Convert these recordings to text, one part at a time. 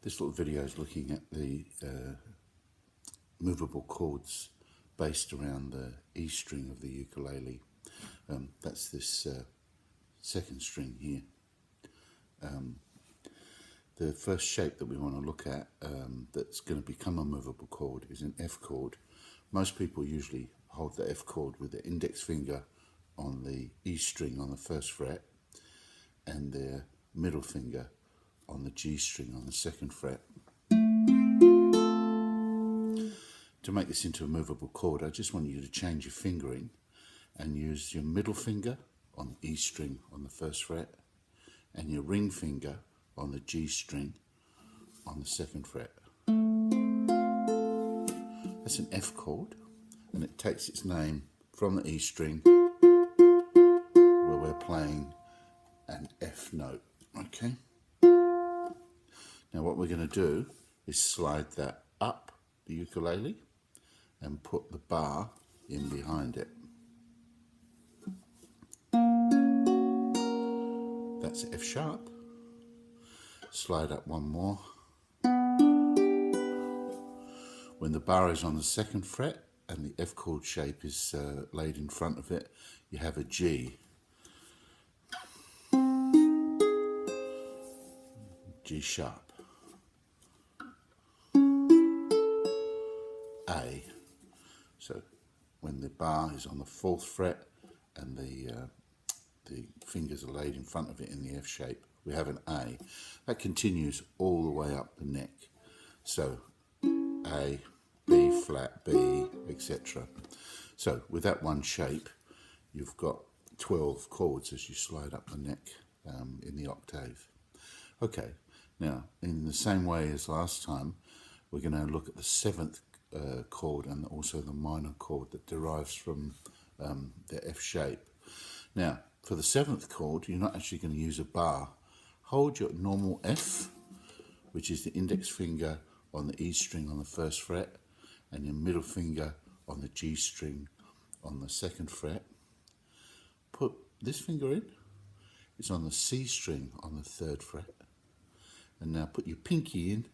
This little video is looking at the movable chords based around the E string of the ukulele. That's this second string here. The first shape that we want to look at that's going to become a movable chord is an F chord. Most people usually hold the F chord with the index finger on the E string on the first fret and their middle finger on the G string on the second fret. To make this into a movable chord, I just want you to change your fingering and use your middle finger on the E string on the first fret and your ring finger on the G string on the second fret. That's an F chord, and it takes its name from the E string where we're playing an F note. Okay? Now what we're going to do is slide that up the ukulele and put the bar in behind it. That's F sharp. Slide up one more. When the bar is on the second fret and the F chord shape is laid in front of it, you have a G. G sharp. A. So when the bar is on the fourth fret and the fingers are laid in front of it in the F shape, we have an A. That continues all the way up the neck. So A, B flat, B, etc. So with that one shape, you've got 12 chords as you slide up the neck in the octave. Okay, now in the same way as last time, we're going to look at the seventh chord and also the minor chord that derives from the F shape. Now, for the seventh chord, you're not actually going to use a bar. Hold your normal F, which is the index finger on the E string on the first fret and your middle finger on the G string on the second fret. Put this finger in, it's on the C string on the third fret. And now put your pinky in,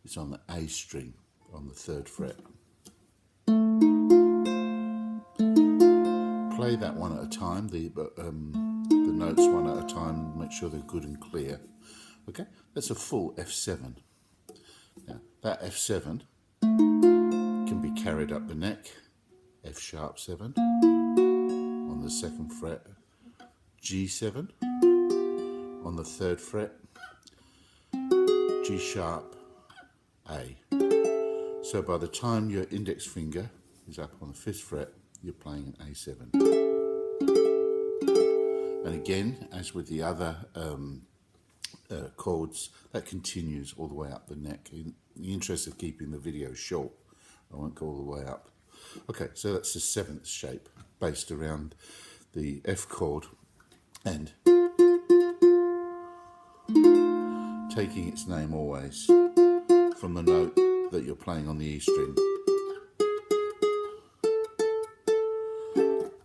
it's on the A string on the third fret. Play that one at a time, the notes one at a time, make sure they're good and clear. Okay, that's a full F7. Now, that F7 can be carried up the neck, F sharp 7 on the second fret, G7 on the third fret, G sharp, A. So by the time your index finger is up on the fifth fret, you're playing an A7. And again, as with the other chords, that continues all the way up the neck. In the interest of keeping the video short, I won't go all the way up. Okay, so that's the seventh shape, based around the F chord and taking its name always from the note that you're playing on the E string.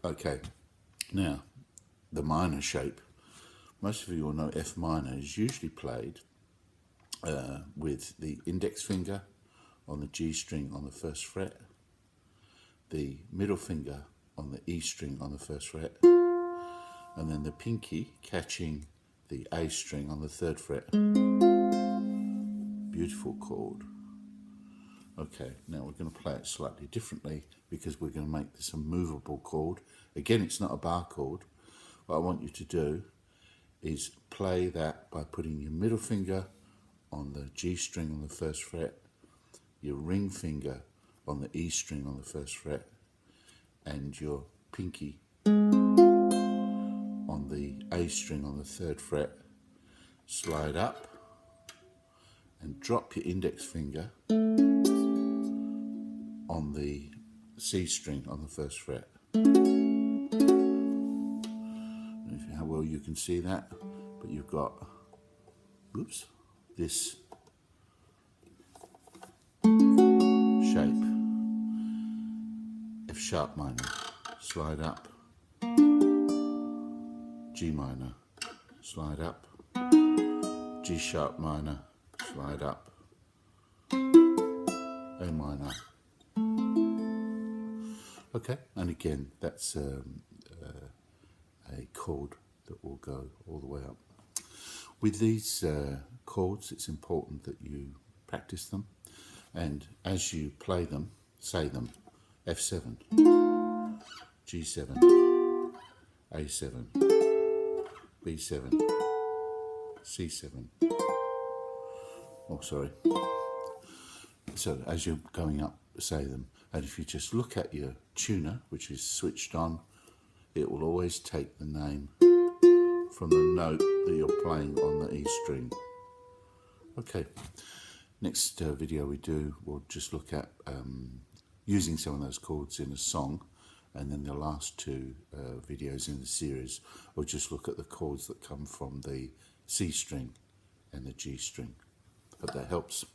Okay, now the minor shape. Most of you will know F minor is usually played with the index finger on the G string on the first fret, the middle finger on the E string on the first fret, and then the pinky catching the A string on the third fret. Beautiful chord. Okay, now we're going to play it slightly differently because we're going to make this a movable chord. Again, it's not a bar chord. What I want you to do is play that by putting your middle finger on the G string on the first fret, your ring finger on the E string on the first fret, and your pinky on the A string on the third fret. Slide up and drop your index finger on the C string on the first fret. How well you can see that, but you've got, oops, this shape. F sharp minor, slide up, G minor, slide up, G sharp minor, slide up, A minor. Okay, and again, that's a chord that will go all the way up. With these chords, it's important that you practice them, and as you play them, say them. F7, G7, A7, B7, C7. Oh, sorry. So as you're going up, say them. And if you just look at your tuner, which is switched on, it will always take the name from the note that you're playing on the E string. Okay, next video we do, we'll just look at using some of those chords in a song, and then the last two videos in the series we'll just look at the chords that come from the C string and the G string. Hope that helps.